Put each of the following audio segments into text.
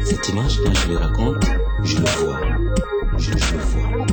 Cette image, quand je le raconte, je le vois. Je le vois.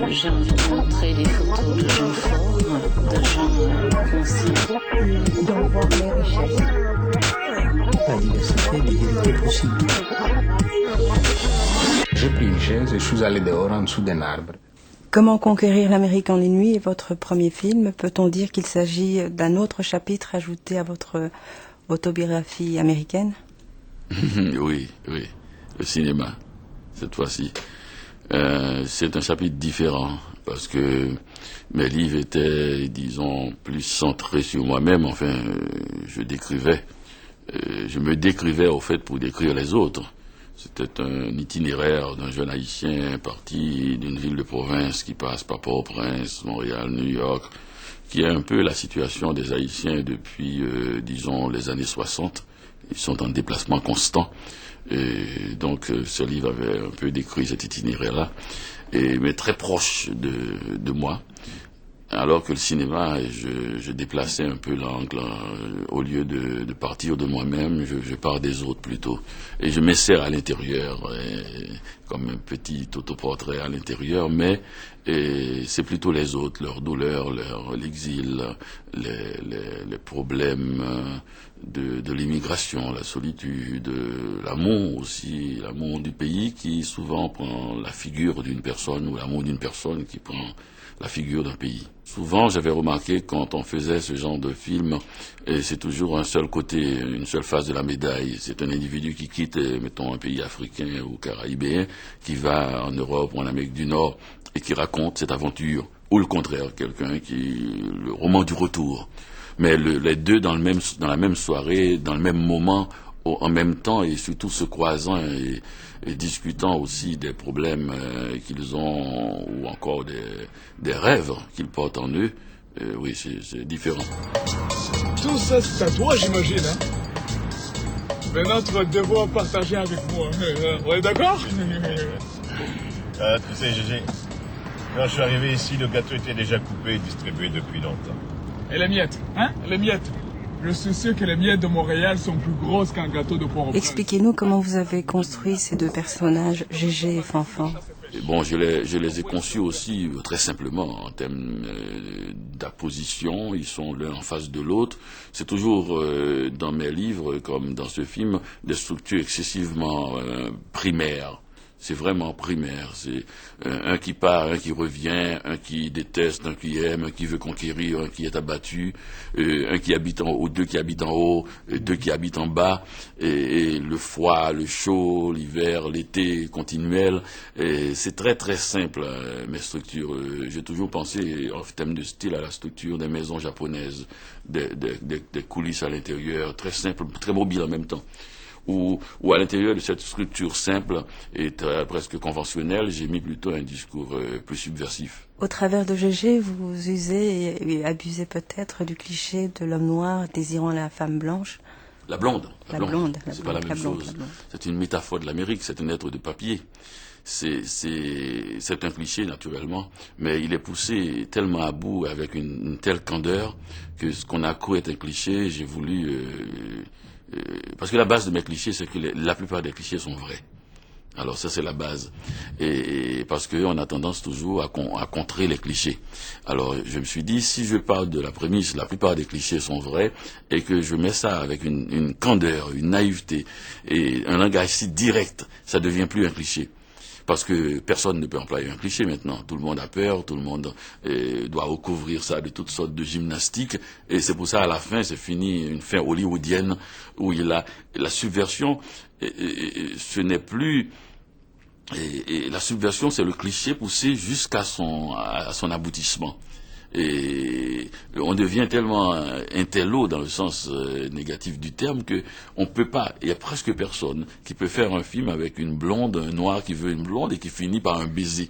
J'ai envie de montrer des photos de gens forts, de gens conscients. D'en voir les richesses. La diversité des vérités possibles. J'ai pris une chaise et je suis allé dehors en dessous d'un arbre. Comment conquérir l'Amérique en une nuit est votre premier film. Peut-on dire qu'il s'agit d'un autre chapitre ajouté à votre autobiographie américaine? Oui, le cinéma, cette fois-ci. C'est un chapitre différent parce que mes livres étaient, disons, plus centrés sur moi-même. Enfin, je me décrivais au fait pour décrire les autres. C'était un itinéraire d'un jeune Haïtien parti d'une ville de province qui passe par Port-au-Prince, Montréal, New York, qui est un peu la situation des Haïtiens depuis, disons, les années 60. Ils sont en déplacement constant. Et donc, ce livre avait un peu décrit cet itinéraire-là, mais très proche de moi. Alors que le cinéma, je déplaçais un peu l'angle. Au lieu de partir de moi-même, je pars des autres plutôt. Et je m'insère à l'intérieur, comme un petit autoportrait à l'intérieur, mais c'est plutôt les autres, leurs douleurs, l'exil, les problèmes de l'immigration, la solitude, l'amour aussi, l'amour du pays qui souvent prend la figure d'une personne, ou l'amour d'une personne qui prend la figure d'un pays. Souvent, j'avais remarqué quand on faisait ce genre de film, c'est toujours un seul côté, une seule face de la médaille. C'est un individu qui quitte, mettons, un pays africain ou caraïbéen, qui va en Europe ou en Amérique du Nord et qui raconte cette aventure. Ou le contraire, le roman du retour. Mais les deux dans la même soirée, dans le même moment, en même temps, et surtout se croisant et discutant aussi des problèmes qu'ils ont, ou encore des rêves qu'ils portent en eux. Oui, c'est différent. Tout ça, c'est à toi, j'imagine, hein? Maintenant, tu vas devoir partager avec moi. On est d'accord? Tu sais, Gégé, quand je suis arrivé ici, le gâteau était déjà coupé et distribué depuis longtemps. Et les miettes, hein? Les miettes. Je suis sûr que les miettes de Montréal sont plus grosses qu'un gâteau de Port-au-Prince. Expliquez-nous comment vous avez construit ces deux personnages, Gégé et Fanfan. Et bon, je les ai conçus aussi très simplement en termes d'apposition. Ils sont l'un en face de l'autre. C'est toujours dans mes livres, comme dans ce film, des structures excessivement primaires. C'est vraiment primaire. C'est un qui part, un qui revient, un qui déteste, un qui aime, un qui veut conquérir, un qui est abattu, un qui habite en haut, deux qui habitent en haut, deux qui habitent en bas, et le froid, le chaud, l'hiver, l'été continuel. C'est très très simple, mes structures. J'ai toujours pensé, en termes de style, à la structure des maisons japonaises, des coulisses à l'intérieur, très simple, très mobile en même temps. Ou à l'intérieur de cette structure simple et presque conventionnelle, j'ai mis plutôt un discours plus subversif. Au travers de Gégé, vous usez et abusez peut-être du cliché de l'homme noir désirant la femme blanche. La blonde. C'est pas la même chose. C'est une métaphore de l'Amérique, c'est un être de papier. C'est un cliché naturellement, mais il est poussé tellement à bout avec une telle candeur que ce qu'on a cru être un cliché, j'ai voulu... parce que la base de mes clichés, c'est que la plupart des clichés sont vrais. Alors ça, c'est la base. Et parce qu'on a tendance toujours à contrer les clichés. Alors je me suis dit, si je parle de la prémisse, la plupart des clichés sont vrais, et que je mets ça avec une candeur, une naïveté, et un langage si direct, ça devient plus un cliché. Parce que personne ne peut employer un cliché maintenant. Tout le monde a peur, tout le monde doit recouvrir ça de toutes sortes de gymnastiques. Et c'est pour ça, à la fin, c'est fini, une fin hollywoodienne, où la subversion, ce n'est plus... Et la subversion, c'est le cliché poussé jusqu'à son aboutissement. Et on devient tellement intello dans le sens négatif du terme que on peut pas, il y a presque personne qui peut faire un film avec une blonde, un noir qui veut une blonde et qui finit par un baiser.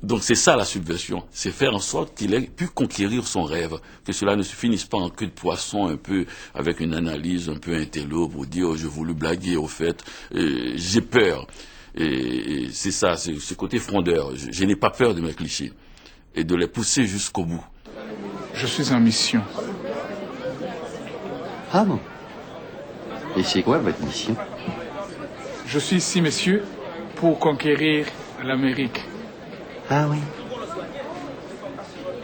Donc c'est ça la subversion, c'est faire en sorte qu'il ait pu conquérir son rêve, que cela ne se finisse pas en queue de poisson un peu avec une analyse un peu intello pour dire oh, j'ai voulu blaguer au fait, j'ai peur. Et c'est ça, c'est ce côté frondeur. Je n'ai pas peur de mes clichés et de les pousser jusqu'au bout. Je suis en mission. Ah bon? Et c'est quoi votre mission? Je suis ici, monsieur, pour conquérir l'Amérique. Ah oui.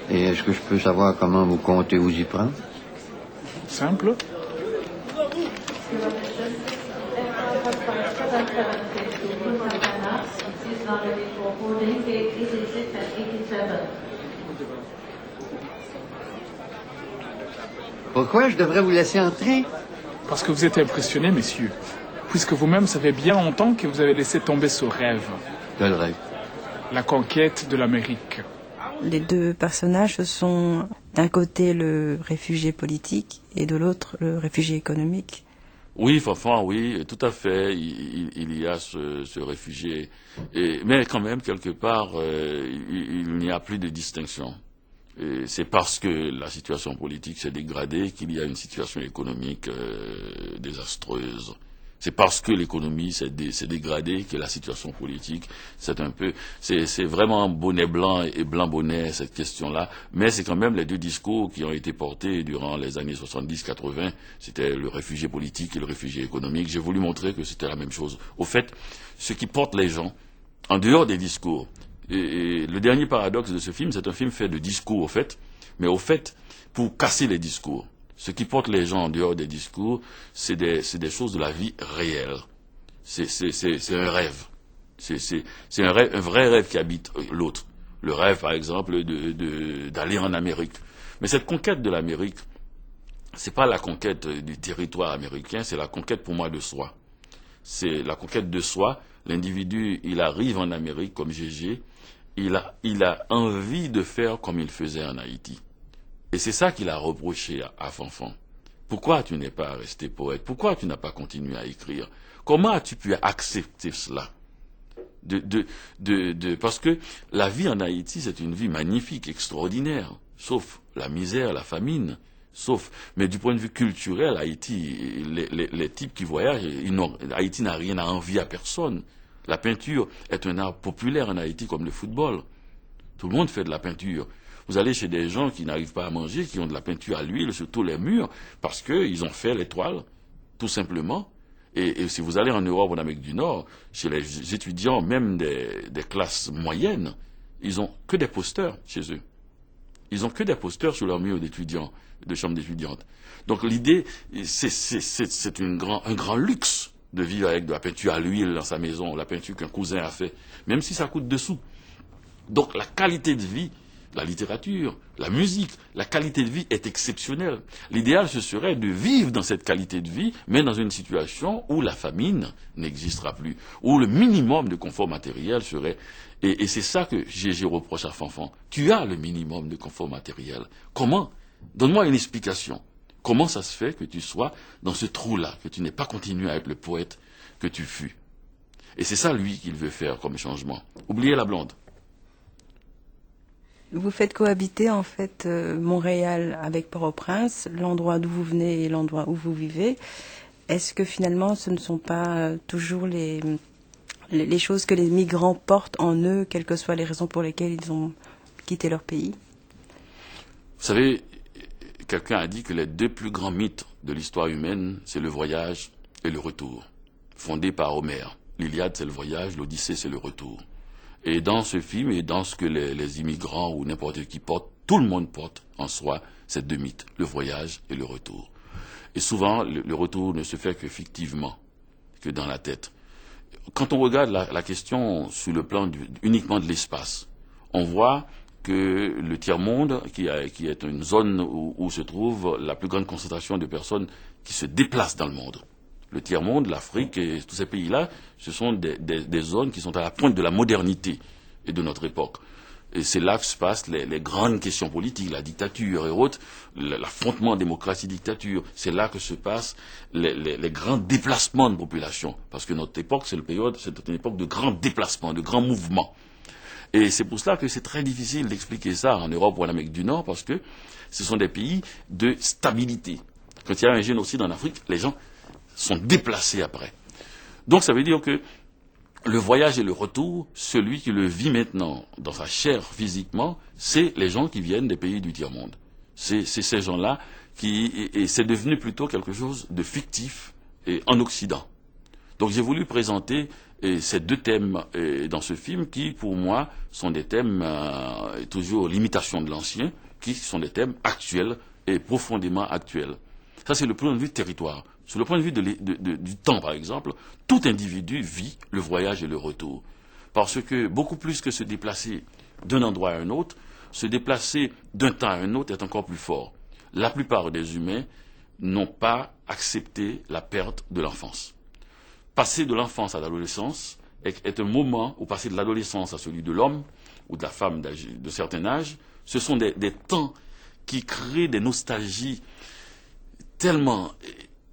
Et est-ce que je peux savoir comment vous comptez vous y prendre? Simple. Pourquoi je devrais vous laisser entrer? Parce que vous êtes impressionné, messieurs. Puisque vous-même, ça fait bien longtemps que vous avez laissé tomber ce rêve. Quel rêve? La conquête de l'Amérique. Les deux personnages, ce sont d'un côté le réfugié politique et de l'autre le réfugié économique. Oui, Fanfan, oui, tout à fait. Il y a ce réfugié. Mais quand même, quelque part, il n'y a plus de distinction. C'est parce que la situation politique s'est dégradée qu'il y a une situation économique désastreuse. C'est parce que l'économie s'est dégradée que la situation politique, c'est vraiment bonnet blanc et blanc bonnet, cette question-là. Mais c'est quand même les deux discours qui ont été portés durant les années 70-80. C'était le réfugié politique et le réfugié économique. J'ai voulu montrer que c'était la même chose. Au fait, ce qui porte les gens, en dehors des discours, et le dernier paradoxe de ce film, c'est un film fait de discours, au fait, mais au fait, pour casser les discours. Ce qui porte les gens en dehors des discours, c'est des choses de la vie réelle. C'est un rêve. C'est un vrai rêve qui habite l'autre. Le rêve, par exemple, d'aller en Amérique. Mais cette conquête de l'Amérique, c'est pas la conquête du territoire américain, c'est la conquête pour moi de soi. C'est la conquête de soi. L'individu, il arrive en Amérique comme Gégé, il a envie de faire comme il faisait en Haïti. Et c'est ça qu'il a reproché à Fanfan. Pourquoi tu n'es pas resté poète? Pourquoi tu n'as pas continué à écrire? Comment as-tu pu accepter cela? Parce que la vie en Haïti, c'est une vie magnifique, extraordinaire, sauf la misère, la famine, mais du point de vue culturel, Haïti, les types qui voyagent, Haïti n'a rien à envier à personne. La peinture est un art populaire en Haïti comme le football. Tout le monde fait de la peinture. Vous allez chez des gens qui n'arrivent pas à manger, qui ont de la peinture à l'huile sur tous les murs, parce qu'ils ont fait l'étoile, tout simplement. Et si vous allez en Europe ou en Amérique du Nord, chez les étudiants, même des classes moyennes, ils n'ont que des posters chez eux. Ils n'ont que des posters sur leurs murs d'étudiants, de chambres d'étudiantes. Donc l'idée, c'est un grand luxe de vivre avec de la peinture à l'huile dans sa maison, la peinture qu'un cousin a fait, même si ça coûte dessous. Donc la qualité de vie, la littérature, la musique, la qualité de vie est exceptionnelle. L'idéal, ce serait de vivre dans cette qualité de vie, mais dans une situation où la famine n'existera plus, où le minimum de confort matériel serait... Et c'est ça que Gégé reproche à Fanfan. Tu as le minimum de confort matériel. Comment? Donne-moi une explication. Comment ça se fait que tu sois dans ce trou-là, que tu n'aies pas continué à être le poète que tu fus? Et c'est ça, lui, qu'il veut faire comme changement. Oubliez la blonde. Vous faites cohabiter en fait Montréal avec Port-au-Prince, l'endroit d'où vous venez et l'endroit où vous vivez. Est-ce que finalement ce ne sont pas toujours les choses que les migrants portent en eux, quelles que soient les raisons pour lesquelles ils ont quitté leur pays? Vous savez, quelqu'un a dit que les deux plus grands mythes de l'histoire humaine, c'est le voyage et le retour, fondés par Homère. L'Iliade, c'est le voyage, l'Odyssée, c'est le retour. Et dans ce film, et dans ce que les immigrants ou n'importe qui portent, tout le monde porte en soi ces deux mythes, le voyage et le retour. Et souvent, le retour ne se fait que fictivement, que dans la tête. Quand on regarde la question sur le plan uniquement de l'espace, on voit que le tiers-monde, qui est une zone où se trouve la plus grande concentration de personnes qui se déplacent dans le monde. Le tiers-monde, l'Afrique et tous ces pays-là, ce sont des zones qui sont à la pointe de la modernité et de notre époque. Et c'est là que se passent les grandes questions politiques, la dictature et autres, l'affrontement démocratie-dictature. C'est là que se passent les grands déplacements de population. Parce que notre époque, c'est une époque de grands déplacements, de grands mouvements. Et c'est pour cela que c'est très difficile d'expliquer ça en Europe ou en Amérique du Nord, parce que ce sont des pays de stabilité. Quand il y a un génocide en Afrique, les gens sont déplacés après. Donc ça veut dire que le voyage et le retour, celui qui le vit maintenant dans sa chair physiquement, c'est les gens qui viennent des pays du tiers-monde. C'est ces gens-là et c'est devenu plutôt quelque chose de fictif et en Occident. Donc j'ai voulu présenter ces deux thèmes dans ce film qui, pour moi, sont des thèmes toujours l'imitation de l'ancien, qui sont des thèmes actuels et profondément actuels. Ça, c'est le point de vue territoire. Sur le point de vue du temps, par exemple, tout individu vit le voyage et le retour. Parce que beaucoup plus que se déplacer d'un endroit à un autre, se déplacer d'un temps à un autre est encore plus fort. La plupart des humains n'ont pas accepté la perte de l'enfance. Passer de l'enfance à l'adolescence est un moment où passer de l'adolescence à celui de l'homme ou de la femme de certain âge, ce sont des temps qui créent des nostalgies tellement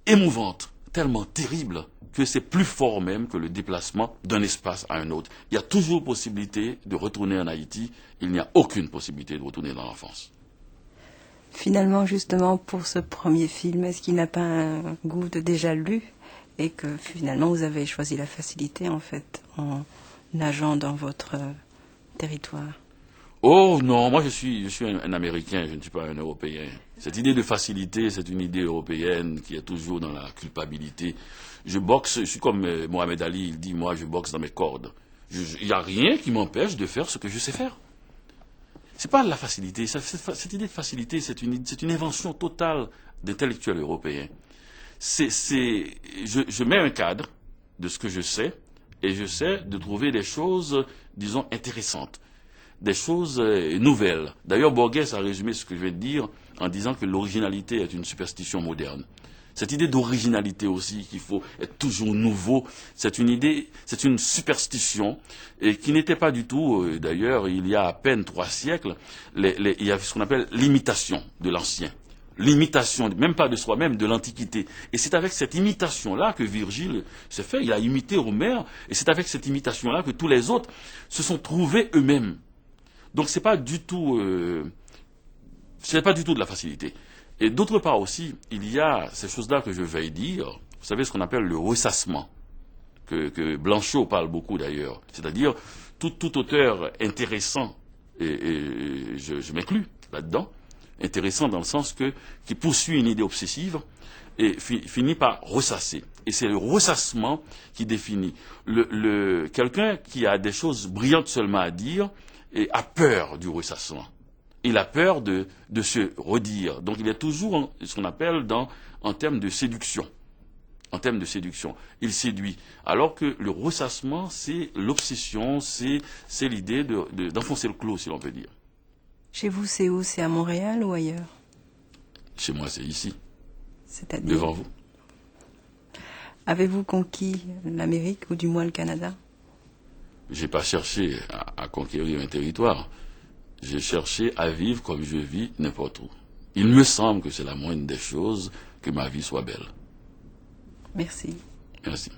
émouvantes, tellement terribles, que c'est plus fort même que le déplacement d'un espace à un autre. Il y a toujours possibilité de retourner en Haïti, il n'y a aucune possibilité de retourner dans l'enfance. Finalement, justement, pour ce premier film, est-ce qu'il n'a pas un goût de déjà lu et que finalement vous avez choisi la facilité en fait en nageant dans votre territoire? Oh non, moi je suis un Américain, je ne suis pas un Européen. Cette idée de facilité, c'est une idée européenne qui est toujours dans la culpabilité. Je boxe, je suis comme Mohamed Ali, il dit, moi je boxe dans mes cordes. Il n'y a rien qui m'empêche de faire ce que je sais faire. C'est pas la facilité, cette idée de facilité, c'est une invention totale d'intellectuels européens. Je mets un cadre de ce que je sais, et j'essaie de trouver des choses, disons, intéressantes. Des choses nouvelles. D'ailleurs, Borges a résumé ce que je vais te dire en disant que l'originalité est une superstition moderne. Cette idée d'originalité aussi, qu'il faut être toujours nouveau, c'est une superstition et qui n'était pas du tout, d'ailleurs, il y a à peine 3 siècles, il y a ce qu'on appelle l'imitation de l'ancien. L'imitation, même pas de soi-même, de l'Antiquité. Et c'est avec cette imitation-là que Virgile s'est fait, il a imité Homère, et c'est avec cette imitation-là que tous les autres se sont trouvés eux-mêmes. Donc c'est pas du tout de la facilité. Et d'autre part aussi, il y a ces choses-là que je vais dire, vous savez ce qu'on appelle le ressassement, que Blanchot parle beaucoup d'ailleurs, c'est-à-dire tout auteur intéressant, et je m'inclus là-dedans, intéressant dans le sens qui poursuit une idée obsessive et finit par ressasser. Et c'est le ressassement qui définit. Quelqu'un qui a des choses brillantes seulement à dire et a peur du ressassement. Il a peur de se redire. Donc il est toujours ce qu'on appelle en termes de séduction. En termes de séduction. Il séduit. Alors que le ressassement, c'est l'obsession, c'est l'idée d'enfoncer le clou, si l'on peut dire. Chez vous, c'est où? C'est à Montréal ou ailleurs? Chez moi, c'est ici. C'est-à-dire? Devant vous. Avez-vous conquis l'Amérique ou du moins le Canada? J'ai pas cherché à conquérir un territoire. J'ai cherché à vivre comme je vis n'importe où. Il me semble que c'est la moindre des choses que ma vie soit belle. Merci. Merci.